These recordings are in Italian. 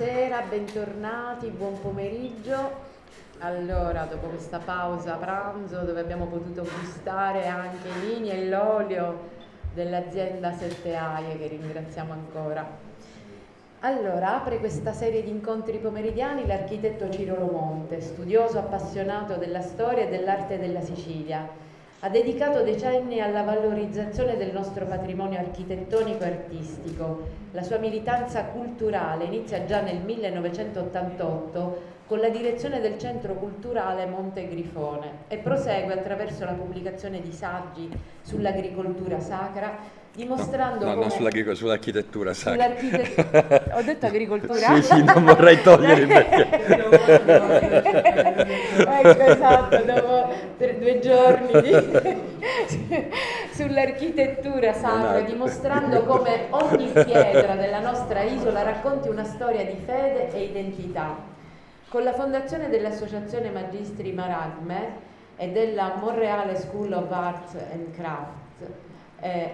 Buonasera, bentornati, buon pomeriggio. Allora, dopo questa pausa pranzo dove abbiamo potuto gustare anche i vini e l'olio dell'azienda Sette Aie, che ringraziamo ancora. Allora, apre questa serie di incontri pomeridiani l'architetto Ciro Lomonte, studioso appassionato della storia e dell'arte della Sicilia. Ha dedicato decenni alla valorizzazione del nostro patrimonio architettonico e artistico. La sua militanza culturale inizia già nel 1988 con la direzione del Centro Culturale Monte Grifone e prosegue attraverso la pubblicazione di saggi sull'agricoltura sacra, dimostrando No, come... non sull'architettura sacra. Ho detto agricoltura? Sì, non vorrei togliere perché. Ecco, esatto, dopo per 2 giorni sull'architettura sacra, dimostrando come ogni pietra della nostra isola racconti una storia di fede e identità. Con la fondazione dell'Associazione Magistri Maragme e della Monreale School of Arts and Crafts,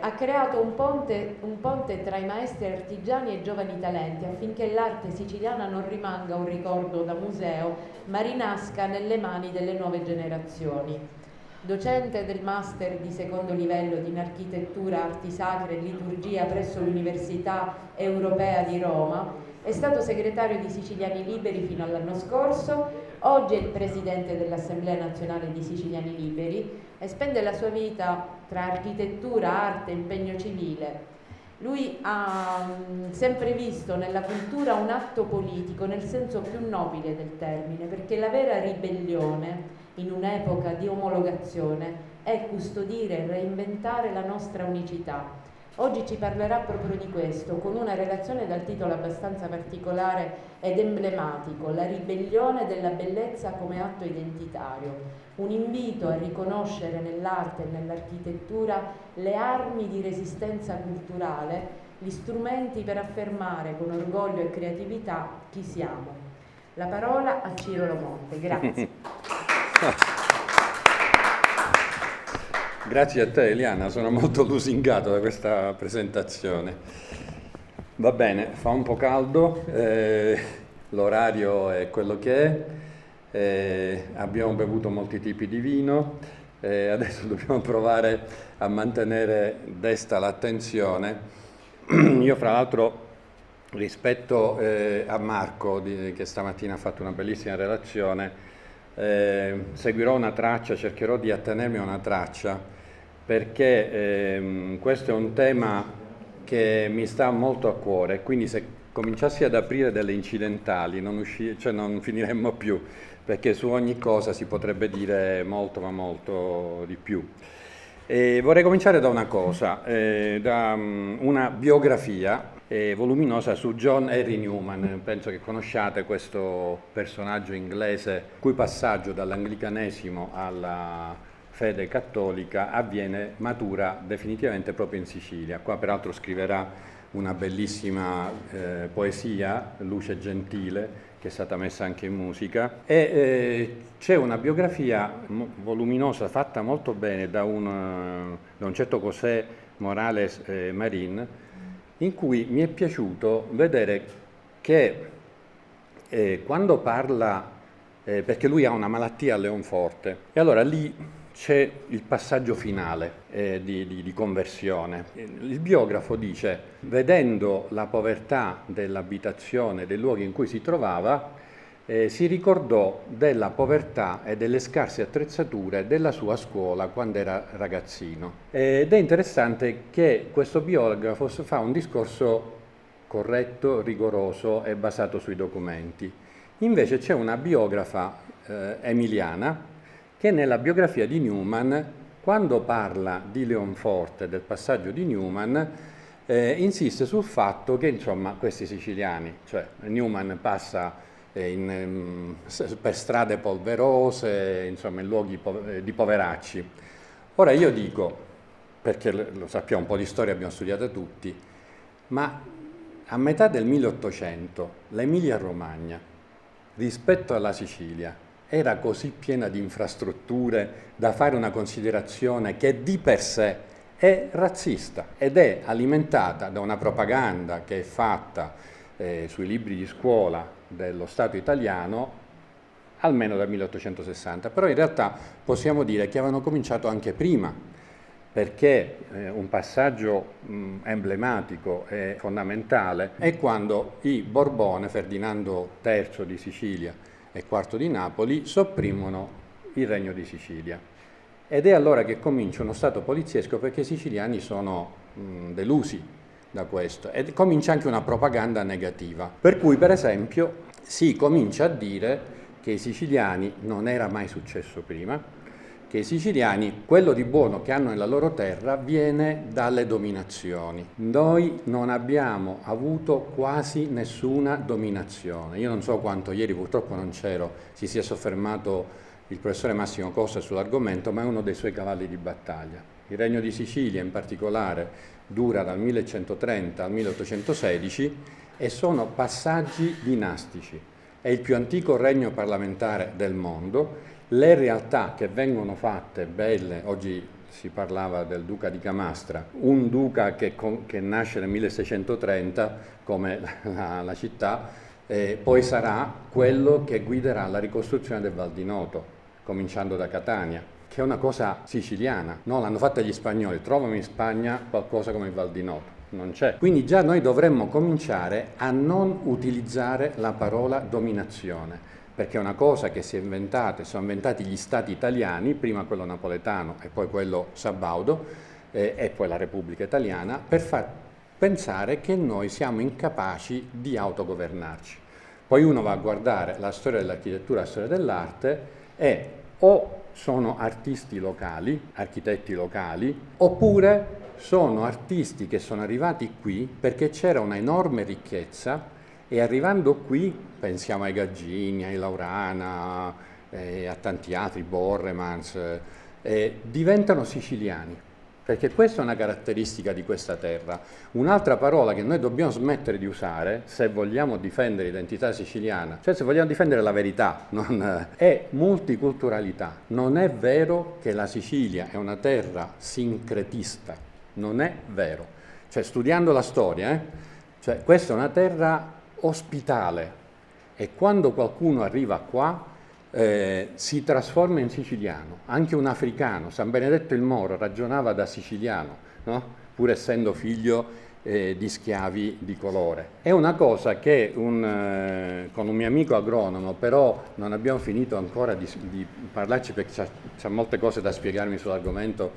ha creato un ponte tra i maestri artigiani e i giovani talenti affinché l'arte siciliana non rimanga un ricordo da museo, ma rinasca nelle mani delle nuove generazioni. Docente del Master di secondo livello in Architettura, Arti Sacre e Liturgia presso l'Università Europea di Roma, è stato segretario di Siciliani Liberi fino all'anno scorso, oggi è il presidente dell'Assemblea Nazionale di Siciliani Liberi e spende la sua vita tra architettura, arte e impegno civile. Lui ha sempre visto nella cultura un atto politico nel senso più nobile del termine, perché la vera ribellione in un'epoca di omologazione è custodire e reinventare la nostra unicità. Oggi ci parlerà proprio di questo, con una relazione dal titolo abbastanza particolare ed emblematico, La ribellione della bellezza come atto identitario, un invito a riconoscere nell'arte e nell'architettura le armi di resistenza culturale, gli strumenti per affermare con orgoglio e creatività chi siamo. La parola a Ciro Lomonte, grazie. Grazie a te Eliana, sono molto lusingato da questa presentazione. Va bene, fa un po' caldo, l'orario è quello che è, abbiamo bevuto molti tipi di vino, adesso dobbiamo provare a mantenere desta l'attenzione. Io fra l'altro rispetto a Marco che stamattina ha fatto una bellissima relazione, seguirò una traccia, cercherò di attenermi a una traccia, perché questo è un tema che mi sta molto a cuore, quindi se cominciassi ad aprire delle incidentali non finiremmo più, perché su ogni cosa si potrebbe dire molto ma molto di più. E vorrei cominciare da una cosa, da una biografia voluminosa su John Henry Newman. Penso che conosciate questo personaggio inglese, cui passaggio dall'anglicanesimo alla fede cattolica matura definitivamente proprio in Sicilia. Qua peraltro scriverà una bellissima poesia, Luce Gentile, che è stata messa anche in musica, e c'è una biografia voluminosa fatta molto bene da un certo José Morales Marín, in cui mi è piaciuto vedere che quando parla, perché lui ha una malattia a Leonforte, e allora lì c'è il passaggio finale di conversione. Il biografo dice: vedendo la povertà dell'abitazione, dei luoghi in cui si trovava, si ricordò della povertà e delle scarse attrezzature della sua scuola quando era ragazzino. Ed è interessante che questo biografo fa un discorso corretto, rigoroso e basato sui documenti. Invece c'è una biografa emiliana che nella biografia di Newman, quando parla di Leonforte, del passaggio di Newman, insiste sul fatto che insomma questi siciliani, cioè Newman passa per strade polverose, insomma in luoghi di poveracci. Ora io dico, perché lo sappiamo, un po' di storia abbiamo studiato tutti, ma a metà del 1800 l'Emilia-Romagna rispetto alla Sicilia era così piena di infrastrutture da fare una considerazione che di per sé è razzista ed è alimentata da una propaganda che è fatta sui libri di scuola dello Stato italiano almeno dal 1860, però in realtà possiamo dire che avevano cominciato anche prima, perché un passaggio emblematico e fondamentale è quando i Borbone, Ferdinando III di Sicilia e IV di Napoli, sopprimono il Regno di Sicilia. Ed è allora che comincia uno stato poliziesco, perché i siciliani sono delusi da questo, e comincia anche una propaganda negativa. Per cui, per esempio, si comincia a dire che i siciliani, non era mai successo prima, che i siciliani, quello di buono che hanno nella loro terra viene dalle dominazioni. Noi non abbiamo avuto quasi nessuna dominazione. Io non so quanto, ieri purtroppo non c'ero, si sia soffermato il professore Massimo Costa sull'argomento, ma è uno dei suoi cavalli di battaglia. Il Regno di Sicilia in particolare dura dal 1130 al 1816 e sono passaggi dinastici. È il più antico regno parlamentare del mondo. Le realtà che vengono fatte belle, oggi si parlava del duca di Camastra, un duca che nasce nel 1630 come la città, poi sarà quello che guiderà la ricostruzione del Val di Noto, cominciando da Catania, che è una cosa siciliana, no? L'hanno fatta gli spagnoli, trovano in Spagna qualcosa come il Val di Noto. Non c'è. Quindi già noi dovremmo cominciare a non utilizzare la parola dominazione, perché è una cosa che si è inventata, sono inventati gli stati italiani, prima quello napoletano e poi quello sabaudo e poi la Repubblica Italiana, per far pensare che noi siamo incapaci di autogovernarci. Poi uno va a guardare la storia dell'architettura e la storia dell'arte e o sono artisti locali, architetti locali, oppure sono artisti che sono arrivati qui perché c'era una enorme ricchezza e arrivando qui, pensiamo ai Gaggini, ai Laurana, a tanti altri, Borremans, diventano siciliani, perché questa è una caratteristica di questa terra. Un'altra parola che noi dobbiamo smettere di usare se vogliamo difendere l'identità siciliana, cioè se vogliamo difendere la verità, è multiculturalità. Non è vero che la Sicilia è una terra sincretista, non è vero. Cioè, studiando la storia, cioè, questa è una terra ospitale e quando qualcuno arriva qua si trasforma in siciliano. Anche un africano, San Benedetto il Moro, ragionava da siciliano, no? Pur essendo figlio di schiavi di colore. È una cosa che con un mio amico agronomo, però non abbiamo finito ancora di parlarci perché c'ha molte cose da spiegarmi sull'argomento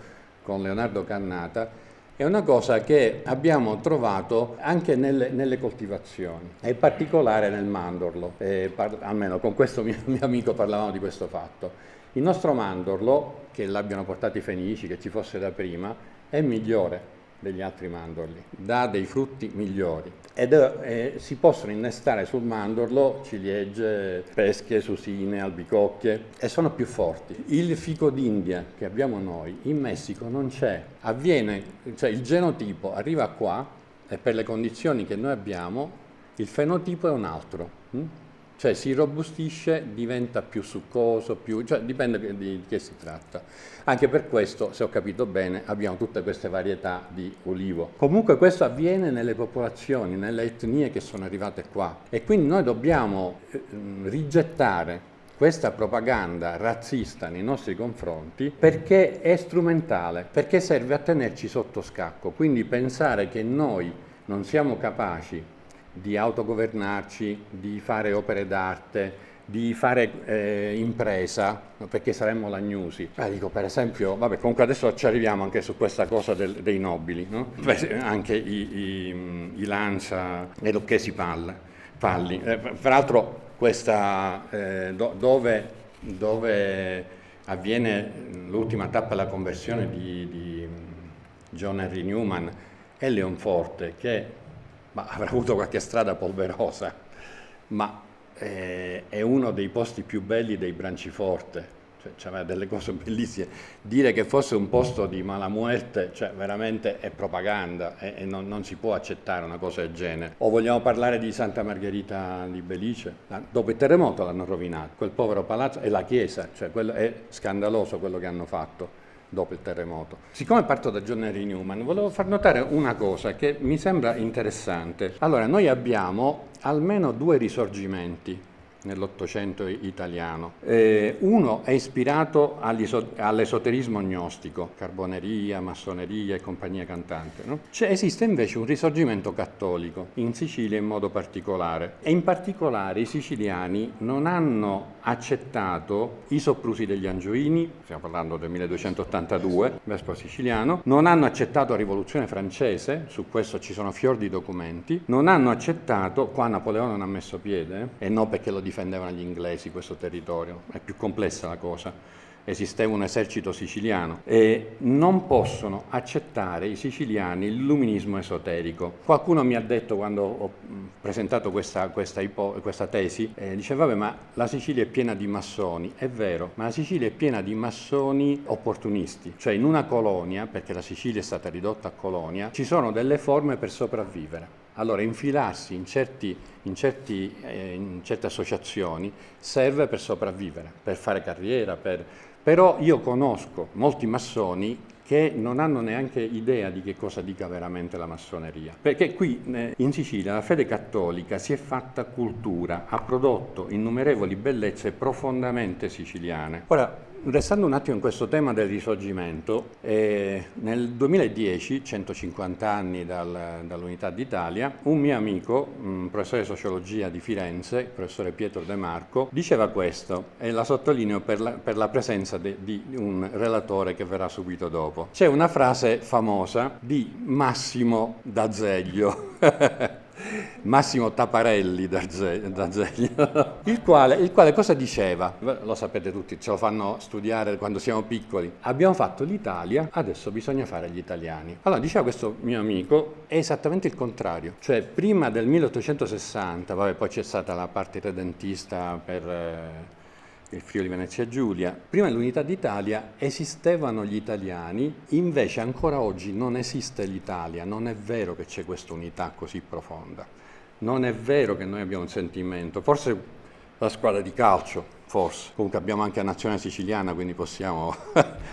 con Leonardo Cannata. È una cosa che abbiamo trovato anche nelle coltivazioni, e in particolare nel mandorlo, almeno con questo mio amico parlavamo di questo fatto. Il nostro mandorlo, che l'abbiano portato i Fenici, che ci fosse da prima, è migliore degli altri mandorli, dà dei frutti migliori ed si possono innestare sul mandorlo ciliegie, pesche, susine, albicocche e sono più forti. Il fico d'India che abbiamo noi in Messico non c'è, cioè il genotipo arriva qua e per le condizioni che noi abbiamo il fenotipo è un altro. Cioè si robustisce, diventa più succoso, cioè dipende di che si tratta. Anche per questo, se ho capito bene, abbiamo tutte queste varietà di ulivo. Comunque questo avviene nelle popolazioni, nelle etnie che sono arrivate qua e quindi noi dobbiamo rigettare questa propaganda razzista nei nostri confronti perché è strumentale, perché serve a tenerci sotto scacco. Quindi pensare che noi non siamo capaci di autogovernarci, di fare opere d'arte, di fare impresa, perché saremmo lagnusi. Dico per esempio, vabbè, comunque adesso ci arriviamo anche su questa cosa dei nobili, no? Anche i Lancia e Lucchesi Palli. Peraltro questa dove avviene l'ultima tappa della conversione di John Henry Newman è Leonforte, che avrà avuto qualche strada polverosa, ma è uno dei posti più belli dei Branciforte, cioè c'aveva delle cose bellissime. Dire che fosse un posto di mala muerte, cioè veramente è propaganda e non si può accettare una cosa del genere. O vogliamo parlare di Santa Margherita di Belice? Dopo il terremoto l'hanno rovinato, quel povero palazzo e la chiesa, cioè è scandaloso quello che hanno fatto. dopo il terremoto. Siccome parto da John Henry Newman, volevo far notare una cosa che mi sembra interessante. Allora, noi abbiamo almeno 2 risorgimenti nell'Ottocento italiano. Uno è ispirato all'esoterismo gnostico, carboneria, massoneria e compagnia cantante. No? Esiste invece un risorgimento cattolico, in Sicilia in modo particolare, e in particolare i siciliani non hanno accettato i soprusi degli Angioini, stiamo parlando del 1282, vescovo siciliano, non hanno accettato la rivoluzione francese, su questo ci sono fior di documenti, non hanno accettato, qua Napoleone non ha messo piede, e no perché lo difendevano gli inglesi questo territorio, è più complessa la cosa. Esisteva un esercito siciliano e non possono accettare i siciliani l'illuminismo esoterico. Qualcuno mi ha detto quando ho presentato questa tesi, diceva vabbè ma la Sicilia è piena di massoni, è vero, ma la Sicilia è piena di massoni opportunisti, cioè in una colonia, perché la Sicilia è stata ridotta a colonia, ci sono delle forme per sopravvivere. Allora infilarsi in certe associazioni serve per sopravvivere, per fare carriera, però io conosco molti massoni che non hanno neanche idea di che cosa dica veramente la massoneria. Perché qui in Sicilia la fede cattolica si è fatta cultura, ha prodotto innumerevoli bellezze profondamente siciliane. Ora, restando un attimo in questo tema del risorgimento, nel 2010, 150 anni dall'Unità d'Italia, un mio amico, un professore di sociologia di Firenze, il professore Pietro De Marco, diceva questo, e la sottolineo per la presenza di un relatore che verrà subito dopo. C'è una frase famosa di Massimo d'Azeglio, Massimo Taparelli d'Azeglio, il quale cosa diceva? Lo sapete tutti, ce lo fanno studiare quando siamo piccoli. Abbiamo fatto l'Italia, adesso bisogna fare gli italiani. Allora diceva questo mio amico, è esattamente il contrario. Cioè prima del 1860, poi c'è stata la parte redentista per il Friuli Venezia Giulia. Prima dell'Unità d'Italia esistevano gli italiani, invece ancora oggi non esiste l'Italia, non è vero che c'è questa unità così profonda, non è vero che noi abbiamo un sentimento, forse la squadra di calcio, forse, comunque abbiamo anche la nazionale siciliana, quindi possiamo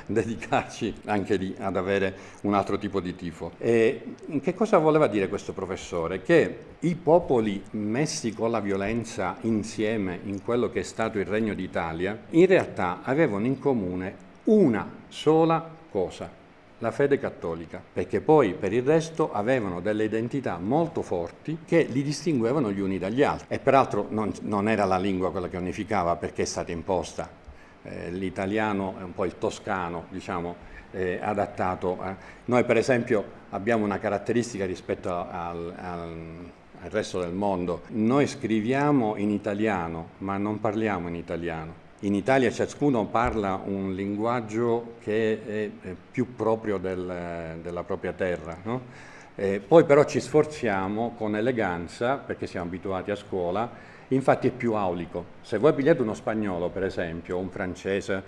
dedicarci anche ad avere un altro tipo di tifo. E che cosa voleva dire questo professore? Che i popoli messi con la violenza insieme in quello che è stato il Regno d'Italia, in realtà avevano in comune una sola cosa, la fede cattolica, perché poi per il resto avevano delle identità molto forti che li distinguevano gli uni dagli altri. E peraltro non era la lingua quella che unificava perché è stata imposta. L'italiano è un po' il toscano, diciamo, adattato. Noi per esempio abbiamo una caratteristica rispetto al resto del mondo. Noi scriviamo in italiano, ma non parliamo in italiano. In Italia ciascuno parla un linguaggio che è più proprio della propria terra, no? Poi però ci sforziamo con eleganza, perché siamo abituati a scuola, infatti è più aulico. Se voi pigliate uno spagnolo, per esempio, o un francese,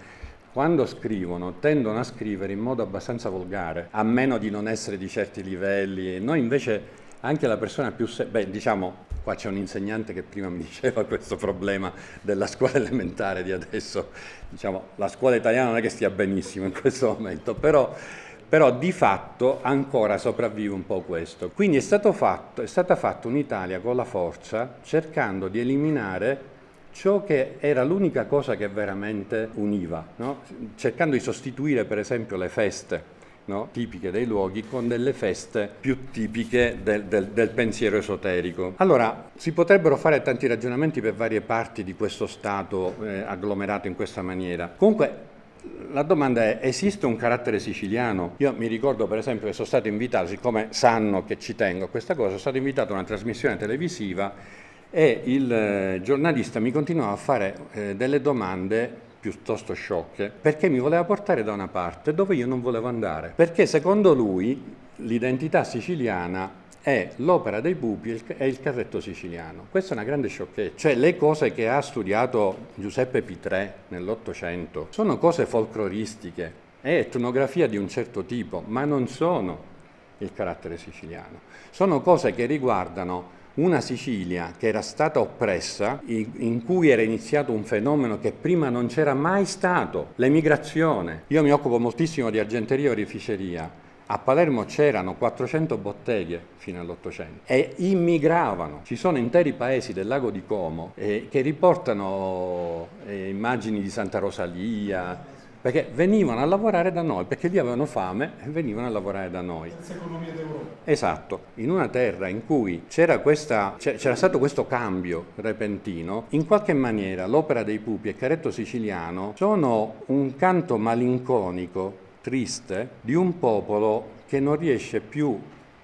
quando scrivono tendono a scrivere in modo abbastanza volgare, a meno di non essere di certi livelli. Noi invece, anche la persona più... diciamo... Qua c'è un insegnante che prima mi diceva questo problema della scuola elementare di adesso. Diciamo, la scuola italiana non è che stia benissimo in questo momento, però di fatto ancora sopravvive un po' questo. Quindi è stata fatta un'Italia con la forza, cercando di eliminare ciò che era l'unica cosa che veramente univa, no? Cercando di sostituire per esempio le feste, no? Tipiche dei luoghi con delle feste più tipiche del pensiero esoterico. Allora, si potrebbero fare tanti ragionamenti per varie parti di questo Stato agglomerato in questa maniera. Comunque, la domanda è, esiste un carattere siciliano? Io mi ricordo per esempio che sono stato invitato, siccome sanno che ci tengo a questa cosa, sono stato invitato a una trasmissione televisiva e il giornalista mi continuava a fare delle domande piuttosto sciocche, perché mi voleva portare da una parte dove io non volevo andare, perché secondo lui l'identità siciliana è l'opera dei pupi e il carretto siciliano. Questa è una grande sciocchezza, cioè le cose che ha studiato Giuseppe Pitrè nell'Ottocento sono cose folcloristiche, è etnografia di un certo tipo, ma non sono il carattere siciliano, sono cose che riguardano una Sicilia che era stata oppressa, in cui era iniziato un fenomeno che prima non c'era mai stato, l'emigrazione. Io mi occupo moltissimo di argenteria e oreficeria. A Palermo c'erano 400 botteghe fino all'Ottocento e immigravano. Ci sono interi paesi del lago di Como che riportano immagini di Santa Rosalia, perché venivano a lavorare da noi, perché lì avevano fame e venivano a lavorare da noi. Terza economia d'Europa. Esatto, in una terra in cui c'era stato questo cambio repentino, in qualche maniera l'opera dei Pupi e Caretto Siciliano sono un canto malinconico, triste, di un popolo che non riesce più,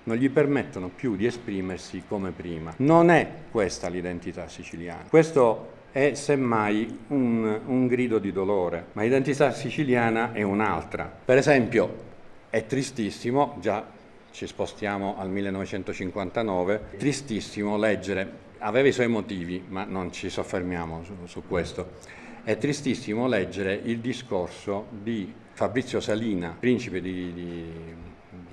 non gli permettono più di esprimersi come prima. Non è questa l'identità siciliana. Questo è semmai un grido di dolore, ma l'identità siciliana è un'altra. Per esempio, è tristissimo, già ci spostiamo al 1959, è tristissimo leggere, aveva i suoi motivi, ma non ci soffermiamo su questo, è tristissimo leggere il discorso di Fabrizio Salina, principe di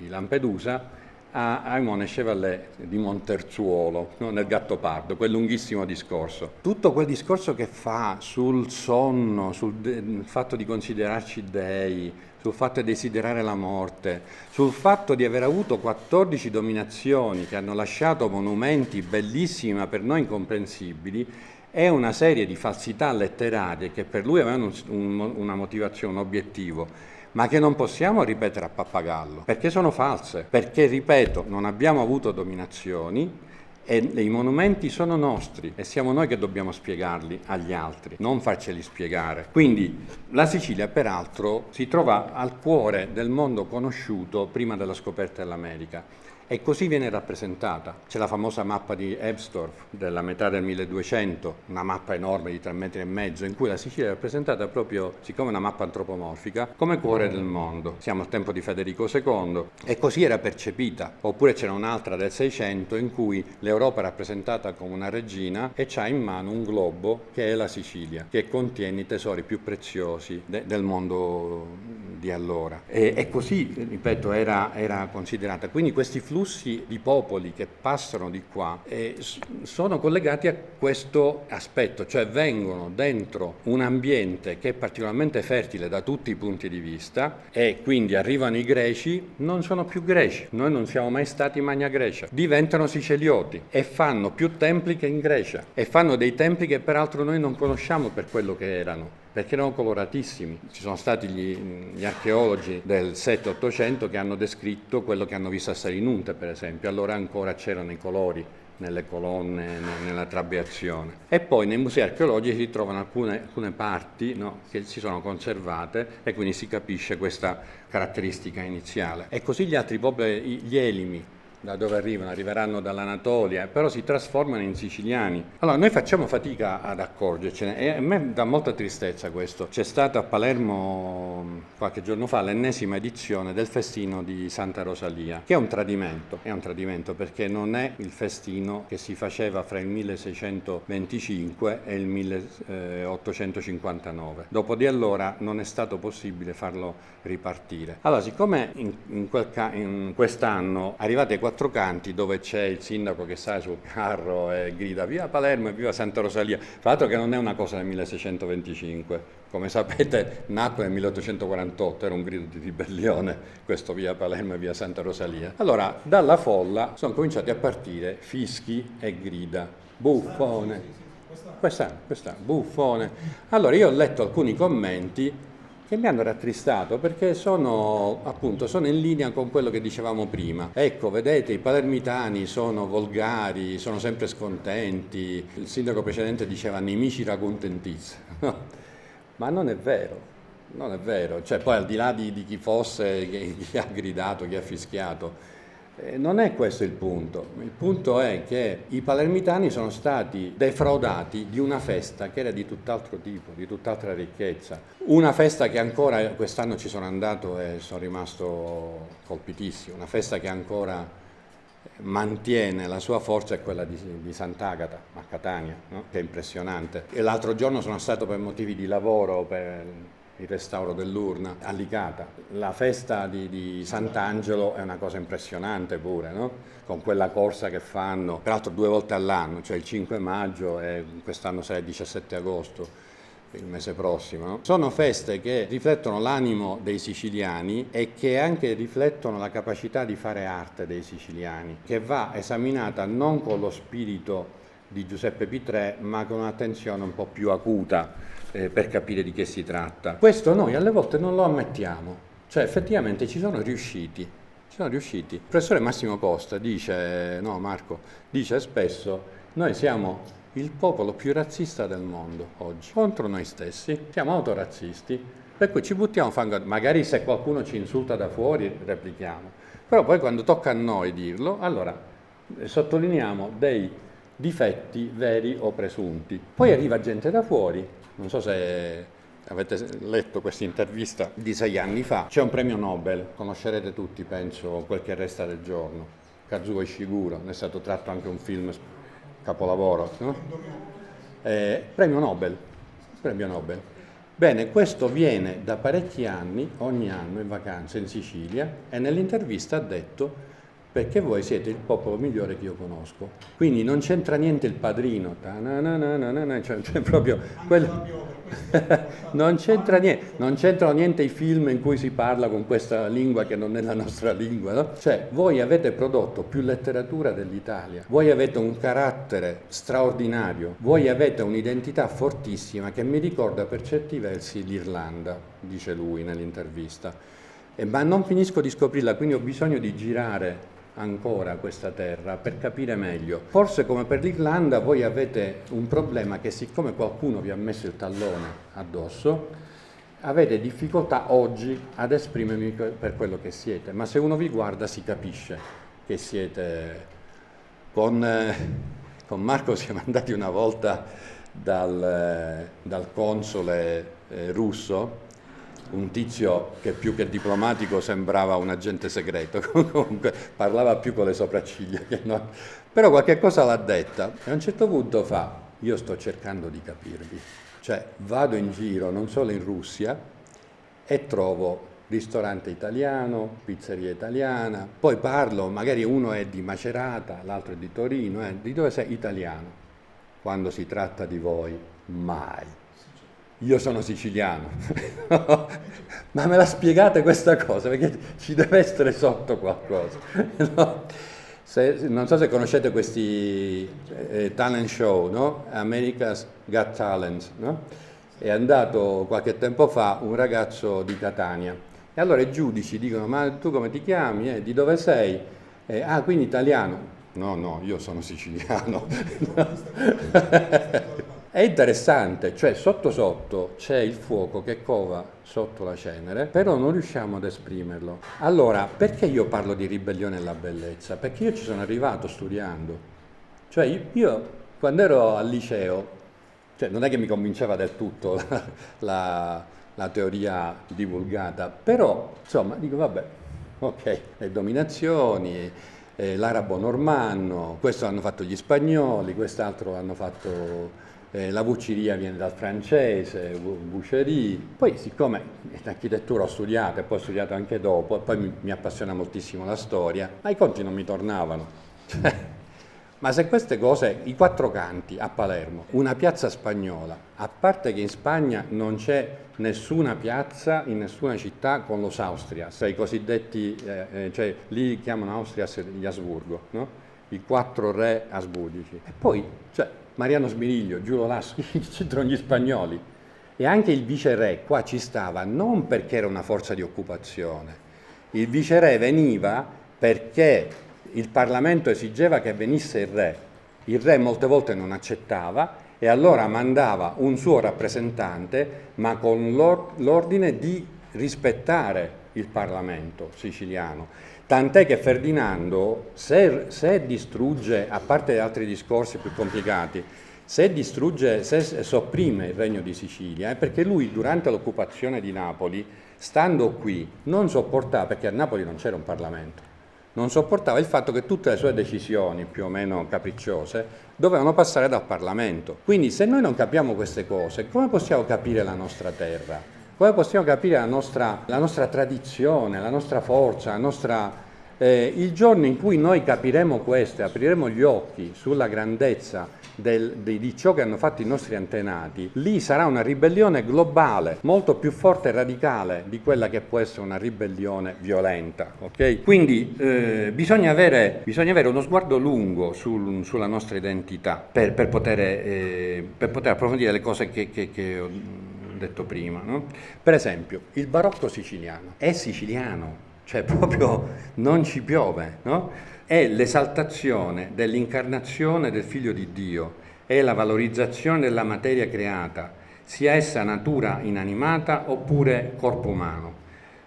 Lampedusa, a Aimone Chevalley di Monterzuolo, no? Nel Gattopardo, quel lunghissimo discorso. Tutto quel discorso che fa sul sonno, sul fatto di considerarci dei, sul fatto di desiderare la morte, sul fatto di aver avuto 14 dominazioni che hanno lasciato monumenti bellissimi ma per noi incomprensibili, è una serie di falsità letterarie che per lui avevano una motivazione, un obiettivo, ma che non possiamo ripetere a pappagallo, perché sono false, perché, ripeto, non abbiamo avuto dominazioni e i monumenti sono nostri e siamo noi che dobbiamo spiegarli agli altri, non farceli spiegare. Quindi la Sicilia, peraltro, si trova al cuore del mondo conosciuto prima della scoperta dell'America. E così viene rappresentata. C'è la famosa mappa di Ebstorf della metà del 1200, una mappa enorme di 3,5 metri, in cui la Sicilia è rappresentata proprio, siccome una mappa antropomorfica, come cuore del mondo. Siamo al tempo di Federico II e così era percepita. Oppure c'era un'altra del 600 in cui l'Europa è rappresentata come una regina e c'ha in mano un globo che è la Sicilia, che contiene i tesori più preziosi del mondo di allora. E così, ripeto, era considerata. Quindi questi flussi di popoli che passano di qua sono collegati a questo aspetto, cioè vengono dentro un ambiente che è particolarmente fertile da tutti i punti di vista e quindi arrivano i greci, non sono più greci, noi non siamo mai stati in Magna Grecia, diventano sicelioti e fanno più templi che in Grecia e fanno dei templi che peraltro noi non conosciamo per quello che erano, perché erano coloratissimi. Ci sono stati gli archeologi del 7-800 che hanno descritto quello che hanno visto a Selinunte, per esempio. Allora ancora c'erano i colori nelle colonne, nella trabeazione. E poi nei musei archeologici si trovano alcune parti, no, che si sono conservate e quindi si capisce questa caratteristica iniziale. E così gli altri popoli, gli Elimi, da dove arriveranno dall'Anatolia, però si trasformano in siciliani. Allora noi facciamo fatica ad accorgercene e a me dà molta tristezza questo. C'è stata a Palermo qualche giorno fa l'ennesima edizione del festino di Santa Rosalia, che è un tradimento perché non è il festino che si faceva fra il 1625 e il 1859. Dopo di allora non è stato possibile farlo ripartire. Allora, siccome in quest'anno arrivate ai quattro canti dove c'è il sindaco che sale sul carro e grida viva Palermo e viva Santa Rosalia, tra l'altro che non è una cosa del 1625, come sapete nacque nel 1848, era un grido di ribellione questo via Palermo e via Santa Rosalia. Allora dalla folla sono cominciati a partire fischi e grida, buffone, quest'anno, buffone. Allora io ho letto alcuni commenti che mi hanno rattristato perché sono in linea con quello che dicevamo prima. Ecco, vedete, i palermitani sono volgari, sono sempre scontenti. Il sindaco precedente diceva nemici racontentizi. Ma non è vero. Cioè, poi al di là di chi fosse, chi ha gridato, chi ha fischiato, non è questo il punto. Il punto è che i palermitani sono stati defraudati di una festa che era di tutt'altro tipo, di tutt'altra ricchezza. Una festa che ancora quest'anno ci sono andato e sono rimasto colpitissimo, una festa che ancora mantiene la sua forza, è quella di Sant'Agata a Catania, no? Che è impressionante. E l'altro giorno sono stato per motivi di lavoro il restauro dell'urna a Licata. La festa di Sant'Angelo è una cosa impressionante pure, no? Con quella corsa che fanno, peraltro 2 volte all'anno, cioè il 5 maggio e quest'anno sarà il 17 agosto. Il mese prossimo, no? Sono feste che riflettono l'animo dei siciliani e che anche riflettono la capacità di fare arte dei siciliani, che va esaminata non con lo spirito di Giuseppe Pitrè, ma con un'attenzione un po' più acuta per capire di che si tratta. Questo noi alle volte non lo ammettiamo, cioè effettivamente ci sono riusciti. Il professore Massimo Costa dice, no Marco, dice spesso, noi siamo il popolo più razzista del mondo oggi, contro noi stessi, siamo autorazzisti, per cui ci buttiamo fango, magari se qualcuno ci insulta da fuori replichiamo, però poi quando tocca a noi dirlo, allora sottolineiamo dei difetti veri o presunti. Poi arriva gente da fuori, non so se avete letto questa intervista di 6 anni fa, c'è un premio Nobel, conoscerete tutti penso Quel che resta del giorno, Kazuo Ishiguro, ne è stato tratto anche un film capolavoro, no? Premio Nobel. Bene, questo viene da parecchi anni, ogni anno in vacanza in Sicilia, e nell'intervista ha detto perché voi siete il popolo migliore che io conosco. Quindi non c'entra niente il padrino, cioè proprio quello. Non c'entrano niente i film in cui si parla con questa lingua che non è la nostra lingua, no? Cioè, voi avete prodotto più letteratura dell'Italia, voi avete un carattere straordinario, voi avete un'identità fortissima che mi ricorda per certi versi l'Irlanda, dice lui nell'intervista. Ma non finisco di scoprirla, quindi ho bisogno di girare ancora questa terra per capire meglio. Forse come per l'Irlanda voi avete un problema che siccome qualcuno vi ha messo il tallone addosso, avete difficoltà oggi ad esprimervi per quello che siete, ma se uno vi guarda si capisce che siete. Con Marco siamo andati una volta dal console russo, un tizio che più che diplomatico sembrava un agente segreto, comunque parlava più con le sopracciglia che no. Però qualche cosa l'ha detta e a un certo punto fa, io sto cercando di capirvi, cioè vado in giro non solo in Russia e trovo ristorante italiano, pizzeria italiana, poi parlo, magari uno è di Macerata, l'altro è di Torino, di dove sei? Italiano. Quando si tratta di voi, mai. Io sono siciliano, ma me la spiegate questa cosa, perché ci deve essere sotto qualcosa. No? Non so se conoscete questi talent show, no? America's Got Talent, no? È andato qualche tempo fa un ragazzo di Catania, e allora i giudici dicono, ma tu come ti chiami? Di dove sei? Quindi italiano. No, io sono siciliano. È interessante, cioè sotto c'è il fuoco che cova sotto la cenere, però non riusciamo ad esprimerlo. Allora, perché io parlo di ribellione alla bellezza? Perché io ci sono arrivato studiando. Cioè io quando ero al liceo, cioè non è che mi convinceva del tutto la teoria divulgata, però insomma dico vabbè, ok, le dominazioni, l'arabo normanno, questo hanno fatto gli spagnoli, quest'altro hanno fatto... la vucciria viene dal francese, boucherie. Poi siccome l'architettura ho studiato e poi ho studiato anche dopo, e poi mi appassiona moltissimo la storia, ma i conti non mi tornavano. Ma se queste cose, i Quattro Canti a Palermo, una piazza spagnola, a parte che in Spagna non c'è nessuna piazza in nessuna città con los Austrias, i cosiddetti, cioè lì chiamano Austrias gli Asburgo, no? I 4 re asburgici. E poi, cioè, Mariano Smiriglio, Giulio Lasso, c'entrano gli spagnoli. E anche il viceré qua ci stava non perché era una forza di occupazione. Il viceré veniva perché il Parlamento esigeva che venisse il re. Il re molte volte non accettava e allora mandava un suo rappresentante, ma con l'ordine di rispettare il Parlamento siciliano. Tant'è che Ferdinando, se distrugge, a parte altri discorsi più complicati, se sopprime il regno di Sicilia, è perché lui durante l'occupazione di Napoli, stando qui, non sopportava, perché a Napoli non c'era un Parlamento, non sopportava il fatto che tutte le sue decisioni, più o meno capricciose, dovevano passare dal Parlamento. Quindi se noi non capiamo queste cose, come possiamo capire la nostra terra? come possiamo capire la nostra tradizione, la nostra forza, il giorno in cui noi capiremo questo e apriremo gli occhi sulla grandezza di ciò che hanno fatto i nostri antenati, lì sarà una ribellione globale, molto più forte e radicale di quella che può essere una ribellione violenta. Okay? Quindi bisogna avere uno sguardo lungo sulla nostra identità per poter approfondire le cose che ho detto prima. No? Per esempio, il barocco siciliano è siciliano. Cioè proprio non ci piove, no? È l'esaltazione dell'incarnazione del Figlio di Dio, è la valorizzazione della materia creata, sia essa natura inanimata oppure corpo umano.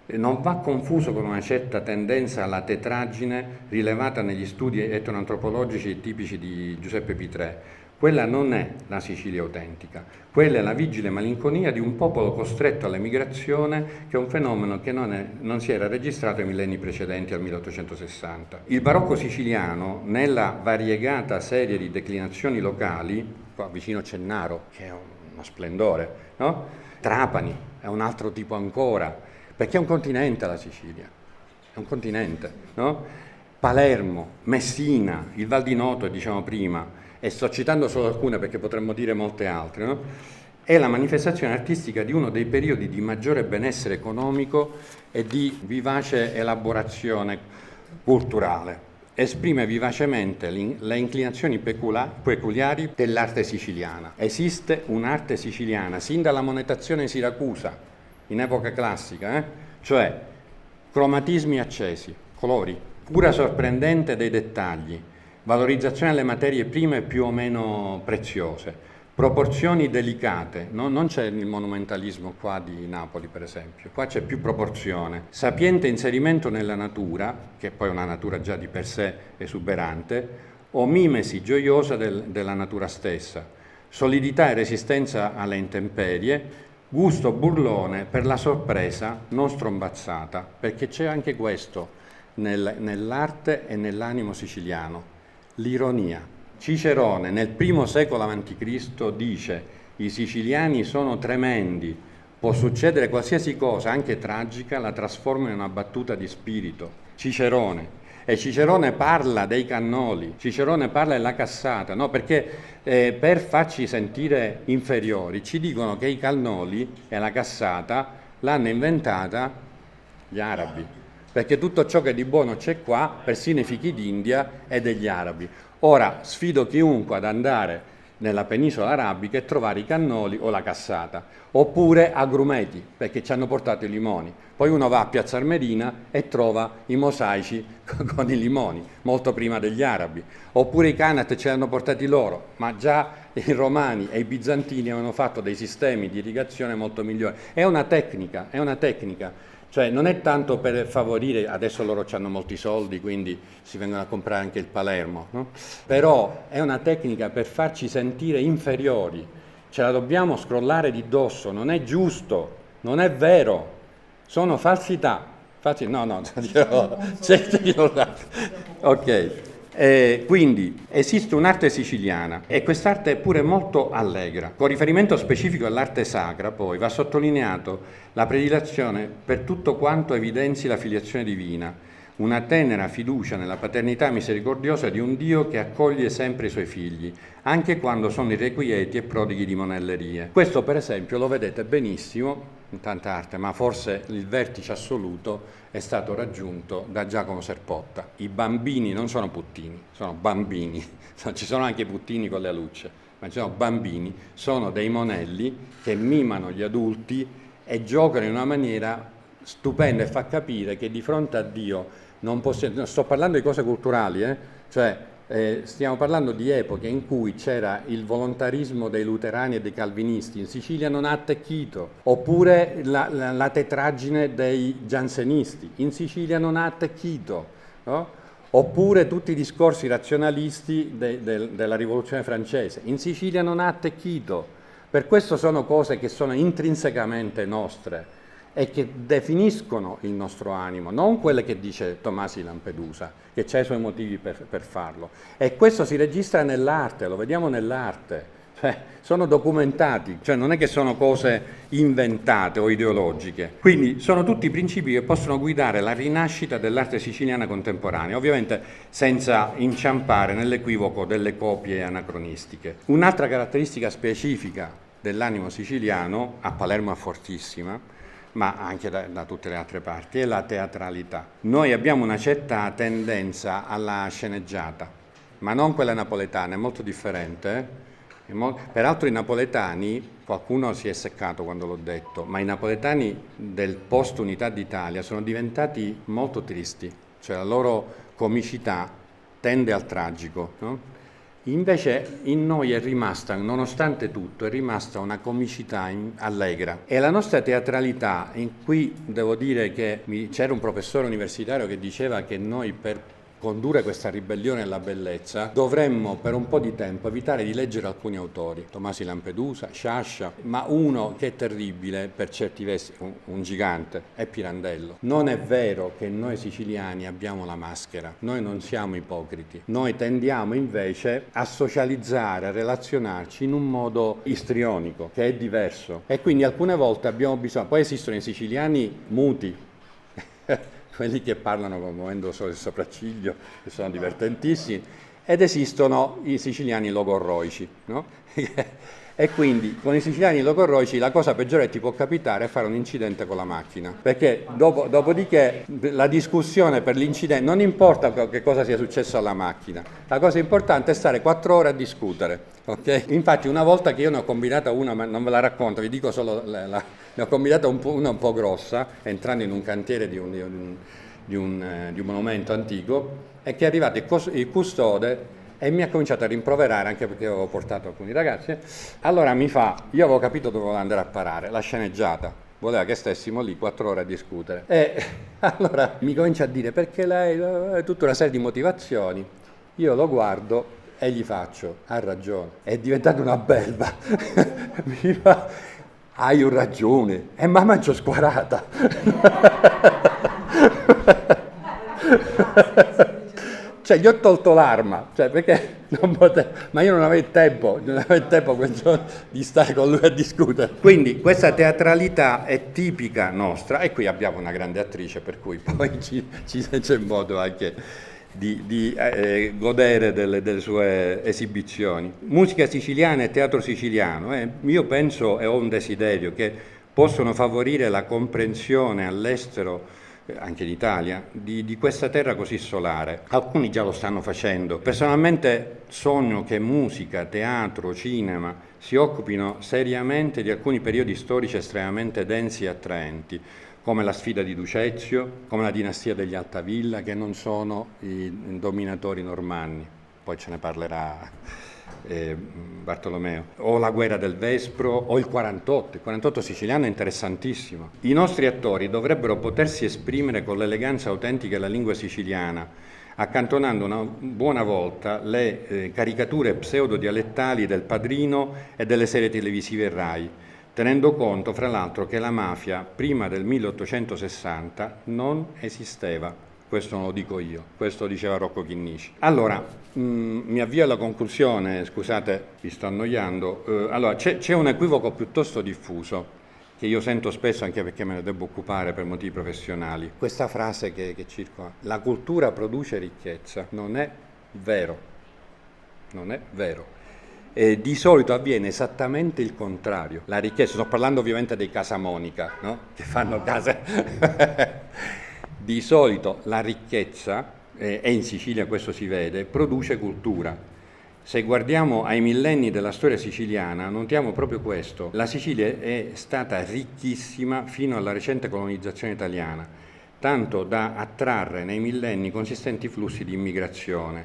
Non va confuso con una certa tendenza alla tetraggine rilevata negli studi etnoantropologici tipici di Giuseppe Pitrè. Quella non è la Sicilia autentica, quella è la vigile malinconia di un popolo costretto all'emigrazione, che è un fenomeno che non si era registrato ai millenni precedenti al 1860. Il barocco siciliano, nella variegata serie di declinazioni locali, qua vicino Cennaro, che è uno splendore, no? Trapani è un altro tipo ancora, perché è un continente la Sicilia, è un continente, no? Palermo, Messina, il Val di Noto, diciamo prima, e sto citando solo alcune perché potremmo dire molte altre, no? È la manifestazione artistica di uno dei periodi di maggiore benessere economico e di vivace elaborazione culturale. Esprime vivacemente le inclinazioni peculiari dell'arte siciliana. Esiste un'arte siciliana, sin dalla monetazione siracusa, in epoca classica, cioè cromatismi accesi, colori, cura sorprendente dei dettagli, valorizzazione delle materie prime più o meno preziose, proporzioni delicate, non c'è il monumentalismo qua di Napoli per esempio, qua c'è più proporzione, sapiente inserimento nella natura, che poi è una natura già di per sé esuberante, o mimesi gioiosa della natura stessa, solidità e resistenza alle intemperie, gusto burlone per la sorpresa non strombazzata, perché c'è anche questo nell'arte e nell'animo siciliano. L'ironia. Cicerone nel I secolo a.C. dice: i siciliani sono tremendi, può succedere qualsiasi cosa, anche tragica, la trasforma in una battuta di spirito. Cicerone. E Cicerone parla dei cannoli, Cicerone parla della cassata, no? Perché per farci sentire inferiori ci dicono che i cannoli e la cassata l'hanno inventata gli arabi. Perché tutto ciò che di buono c'è qua, persino i fichi d'India, è degli arabi. Ora sfido chiunque ad andare nella penisola arabica e trovare i cannoli o la cassata, oppure agrumeti, perché ci hanno portato i limoni. Poi uno va a Piazza Armerina e trova i mosaici con i limoni, molto prima degli arabi. Oppure i Canat ce li hanno portati loro, ma già i romani e i bizantini avevano fatto dei sistemi di irrigazione molto migliori. È una tecnica. Cioè non è tanto per favorire, adesso loro hanno molti soldi, quindi si vengono a comprare anche il Palermo, no? Però è una tecnica per farci sentire inferiori, ce la dobbiamo scrollare di dosso, non è giusto, non è vero, sono falsità. Ok. Quindi esiste un'arte siciliana e quest'arte è pure molto allegra. Con riferimento specifico all'arte sacra, poi, va sottolineato la predilezione per tutto quanto evidenzi la filiazione divina, una tenera fiducia nella paternità misericordiosa di un Dio che accoglie sempre i suoi figli, anche quando sono irrequieti e prodighi di monellerie. Questo, per esempio, lo vedete benissimo in tanta arte, ma forse il vertice assoluto è stato raggiunto da Giacomo Serpotta. I bambini non sono puttini, sono bambini, ci sono anche puttini con le alucce, ma ci sono bambini, sono dei monelli che mimano gli adulti e giocano in una maniera stupenda e fa capire che di fronte a Dio non possiamo. Sto parlando di cose culturali, stiamo parlando di epoche in cui c'era il volontarismo dei luterani e dei calvinisti, in Sicilia non ha attecchito, oppure la tetraggine dei giansenisti, in Sicilia non ha attecchito, no? Oppure tutti i discorsi razionalisti della rivoluzione francese, in Sicilia non ha attecchito. Per questo sono cose che sono intrinsecamente nostre e che definiscono il nostro animo, non quelle che dice Tomasi Lampedusa, che c'ha i suoi motivi per farlo. E questo si registra nell'arte, lo vediamo nell'arte. cioè sono documentati, cioè non è che sono cose inventate o ideologiche. Quindi sono tutti principi che possono guidare la rinascita dell'arte siciliana contemporanea, ovviamente senza inciampare nell'equivoco delle copie anacronistiche. Un'altra caratteristica specifica dell'animo siciliano, a Palermo è fortissima, ma anche da tutte le altre parti, è la teatralità. Noi abbiamo una certa tendenza alla sceneggiata, ma non quella napoletana, è molto differente. Peraltro i napoletani, qualcuno si è seccato quando l'ho detto, ma i napoletani del post-unità d'Italia sono diventati molto tristi, cioè la loro comicità tende al tragico, no? Invece in noi è rimasta, nonostante tutto, è rimasta una comicità allegra. E la nostra teatralità, in cui devo dire che c'era un professore universitario che diceva che noi per condurre questa ribellione alla bellezza dovremmo per un po' di tempo evitare di leggere alcuni autori, Tomasi Lampedusa, Sciascia, ma uno che è terribile per certi versi, un gigante, è Pirandello. Non è vero che noi siciliani abbiamo la maschera, noi non siamo ipocriti, noi tendiamo invece a socializzare, a relazionarci in un modo istrionico, che è diverso, e quindi alcune volte abbiamo bisogno, poi esistono i siciliani muti, quelli che parlano muovendo solo il sopracciglio, che sono divertentissimi, ed esistono i siciliani logorroici, no? E quindi con i siciliani logorroici la cosa peggiore che ti può capitare è fare un incidente con la macchina, perché dopodiché la discussione per l'incidente, non importa che cosa sia successo alla macchina, la cosa importante è stare 4 ore a discutere, ok? Infatti una volta che io ne ho combinata una, ma non ve la racconto, vi dico solo ne ho combinata una un po' grossa, entrando in un cantiere di un monumento antico, e che è arrivato il custode e mi ha cominciato a rimproverare, anche perché avevo portato alcuni ragazzi. Allora io avevo capito dove volevo andare a parare, la sceneggiata, voleva che stessimo lì 4 ore a discutere, e allora mi comincia a dire perché lei, tutta una serie di motivazioni. Io lo guardo e gli faccio, ha ragione, è diventata una belva. Mi fa, hai ragione, e mamma ci ho squarata. Cioè gli ho tolto l'arma, cioè perché non potevo, ma io non avevo tempo quel giorno di stare con lui a discutere. Quindi questa teatralità è tipica nostra, e qui abbiamo una grande attrice, per cui poi c'è modo anche di godere delle sue esibizioni. Musica siciliana e teatro siciliano, io penso e ho un desiderio che possono favorire la comprensione all'estero, anche in Italia, di questa terra così solare. Alcuni già lo stanno facendo. Personalmente sogno che musica, teatro, cinema si occupino seriamente di alcuni periodi storici estremamente densi e attraenti, come la sfida di Ducezio, come la dinastia degli Altavilla, che non sono i dominatori normanni, poi ce ne parlerà Bartolomeo, o la guerra del Vespro, o il 48 siciliano è interessantissimo. I nostri attori dovrebbero potersi esprimere con l'eleganza autentica della lingua siciliana, accantonando una buona volta le caricature pseudodialettali del Padrino e delle serie televisive Rai, tenendo conto fra l'altro che la mafia prima del 1860 non esisteva. Questo non lo dico io, questo diceva Rocco Chinnici. Allora, mi avvio alla conclusione, scusate, vi sto annoiando. Allora, c'è un equivoco piuttosto diffuso, che io sento spesso anche perché me ne devo occupare per motivi professionali. Questa frase che circola, la cultura produce ricchezza, non è vero, non è vero. Di solito avviene esattamente il contrario. La ricchezza, sto parlando ovviamente dei Casamonica, no? Che fanno case... Di solito la ricchezza, e in Sicilia questo si vede, produce cultura. Se guardiamo ai millenni della storia siciliana, notiamo proprio questo. La Sicilia è stata ricchissima fino alla recente colonizzazione italiana, tanto da attrarre nei millenni consistenti flussi di immigrazione,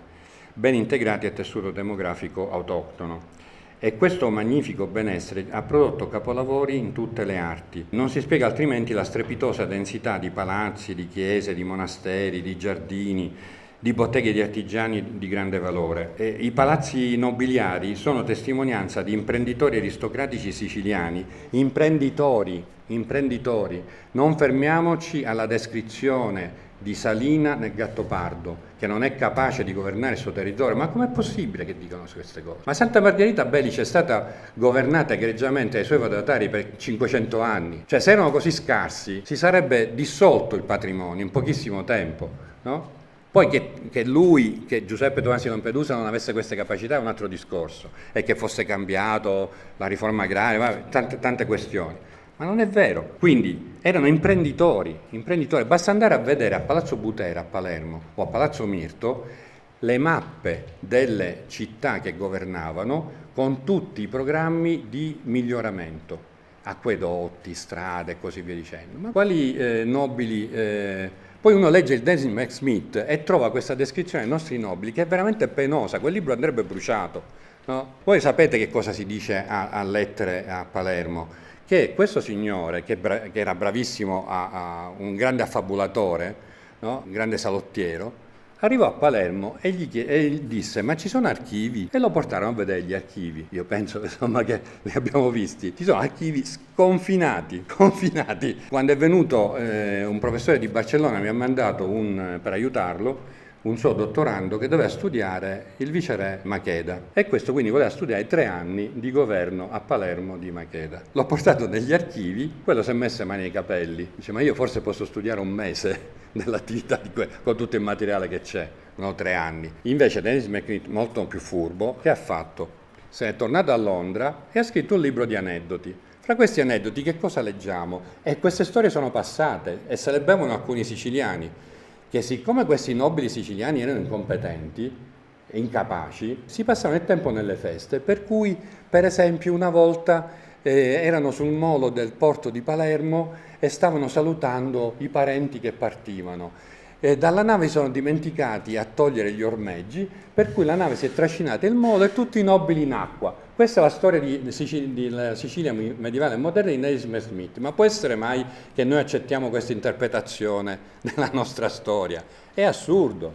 ben integrati al tessuto demografico autoctono. E questo magnifico benessere ha prodotto capolavori in tutte le arti. Non si spiega altrimenti la strepitosa densità di palazzi, di chiese, di monasteri, di giardini, di botteghe di artigiani di grande valore. I palazzi nobiliari sono testimonianza di imprenditori aristocratici siciliani, imprenditori. Non fermiamoci alla descrizione di salina nel Gattopardo, che non è capace di governare il suo territorio. Ma com'è possibile che dicano queste cose? Ma Santa Margherita Belice è stata governata egregiamente dai suoi feudatari per 500 anni. Cioè, se erano così scarsi, si sarebbe dissolto il patrimonio in pochissimo tempo, no? Poi che Giuseppe Tomasi Lampedusa non avesse queste capacità è un altro discorso, e che fosse cambiato la riforma agraria, tante questioni. Ma non è vero. Quindi erano imprenditori. Basta andare a vedere a Palazzo Butera a Palermo o a Palazzo Mirto le mappe delle città che governavano con tutti i programmi di miglioramento, acquedotti, strade e così via dicendo. Ma quali nobili... Poi uno legge il Dennis McSmith e trova questa descrizione dei nostri nobili che è veramente penosa. Quel libro andrebbe bruciato, no? Voi sapete che cosa si dice a lettere a Palermo? Che questo signore, che era bravissimo, un grande affabulatore, no? Un grande salottiero, arrivò a Palermo e gli disse: ma ci sono archivi? E lo portarono a vedere gli archivi. Io penso insomma che li abbiamo visti. Ci sono archivi confinati. Quando è venuto un professore di Barcellona, mi ha mandato per aiutarlo un suo dottorando che doveva studiare il viceré Macheda, e questo quindi voleva studiare 3 anni di governo a Palermo di Macheda. L'ho portato negli archivi, quello si è messo le mani ai capelli, dice: ma io forse posso studiare 1 mese dell'attività con tutto il materiale che c'è, no, 3 anni. Invece Dennis McSmith, molto più furbo, che ha fatto? Se n'è tornato a Londra e ha scritto un libro di aneddoti. Fra questi aneddoti che cosa leggiamo? E queste storie sono passate e se le bevono alcuni siciliani, che siccome questi nobili siciliani erano incompetenti e incapaci, si passavano il tempo nelle feste, per cui, per esempio, una volta erano sul molo del porto di Palermo e stavano salutando i parenti che partivano. Dalla nave si sono dimenticati a togliere gli ormeggi, per cui la nave si è trascinata il molo e tutti i nobili in acqua. Questa è la storia di Sicilia medievale e moderna di Dennis McSmith. Ma può essere mai che noi accettiamo questa interpretazione della nostra storia? È assurdo,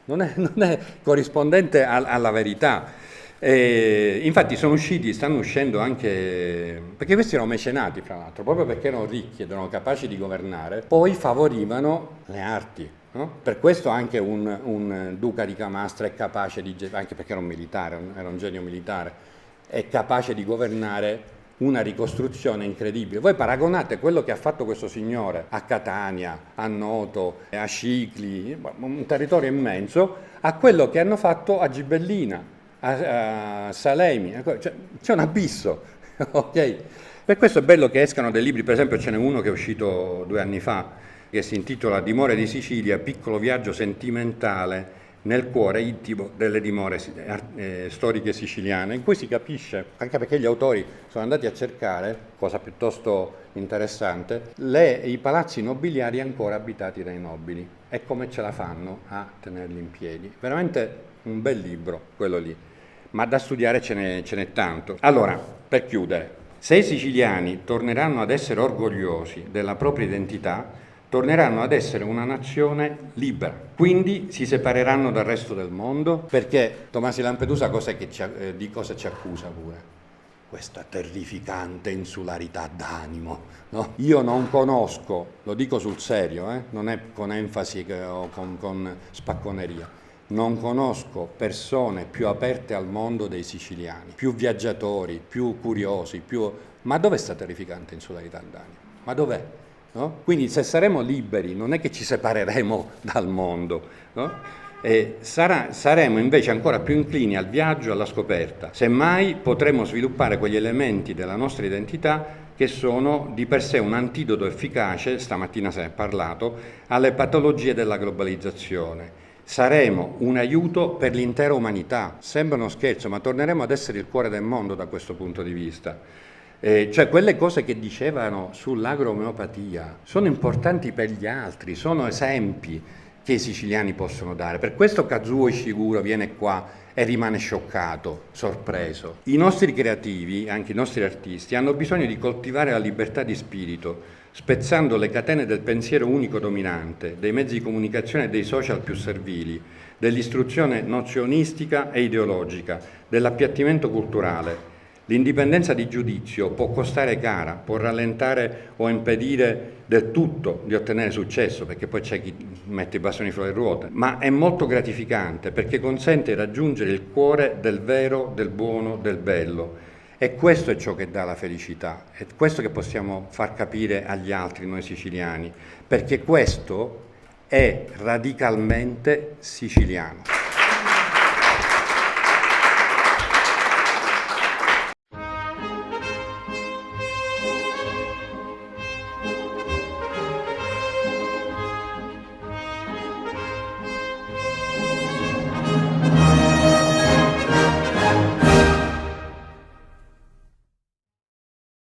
non è corrispondente alla verità. Infatti stanno uscendo anche, perché questi erano mecenati fra l'altro, proprio perché erano ricchi ed erano capaci di governare, poi favorivano le arti, no? Per questo anche un duca di Camastra è capace anche perché era un militare, era un genio militare, è capace di governare una ricostruzione incredibile. Voi paragonate quello che ha fatto questo signore a Catania, a Noto, a Scicli, un territorio immenso, a quello che hanno fatto a Gibellina, a Salemi, c'è un abisso, ok? Per questo è bello che escano dei libri, per esempio ce n'è uno che è uscito 2 anni fa, che si intitola Dimore di Sicilia, piccolo viaggio sentimentale nel cuore intimo delle dimore storiche siciliane, in cui si capisce, anche perché gli autori sono andati a cercare, cosa piuttosto interessante, i palazzi nobiliari ancora abitati dai nobili e come ce la fanno a tenerli in piedi. Veramente un bel libro quello lì, ma da studiare ce n'è tanto. Allora, per chiudere, se i siciliani torneranno ad essere orgogliosi della propria identità, torneranno ad essere una nazione libera, quindi si separeranno dal resto del mondo, perché Tomasi Lampedusa di cosa ci accusa pure? Questa terrificante insularità d'animo, no? Io non conosco, lo dico sul serio, non è con enfasi o con spacconeria, non conosco persone più aperte al mondo dei siciliani, più viaggiatori, più curiosi, ma dov'è questa terrificante insularità d'animo? Ma dov'è? No? Quindi se saremo liberi non è che ci separeremo dal mondo, no? E saremo invece ancora più inclini al viaggio e alla scoperta. Semmai potremo sviluppare quegli elementi della nostra identità che sono di per sé un antidoto efficace, stamattina se ne è parlato, alle patologie della globalizzazione. Saremo un aiuto per l'intera umanità. Sembra uno scherzo, ma torneremo ad essere il cuore del mondo da questo punto di vista. Cioè quelle cose che dicevano sull'agromeopatia sono importanti per gli altri, sono esempi che i siciliani possono dare. Per questo Kazuo Ishiguro viene qua e rimane scioccato, sorpreso. I nostri creativi, anche i nostri artisti, hanno bisogno di coltivare la libertà di spirito, spezzando le catene del pensiero unico dominante, dei mezzi di comunicazione e dei social più servili, dell'istruzione nozionistica e ideologica, dell'appiattimento culturale. L'indipendenza di giudizio può costare cara, può rallentare o impedire del tutto di ottenere successo, perché poi c'è chi mette i bastoni fra le ruote, ma è molto gratificante perché consente di raggiungere il cuore del vero, del buono, del bello. E questo è ciò che dà la felicità, è questo che possiamo far capire agli altri noi siciliani, perché questo è radicalmente siciliano.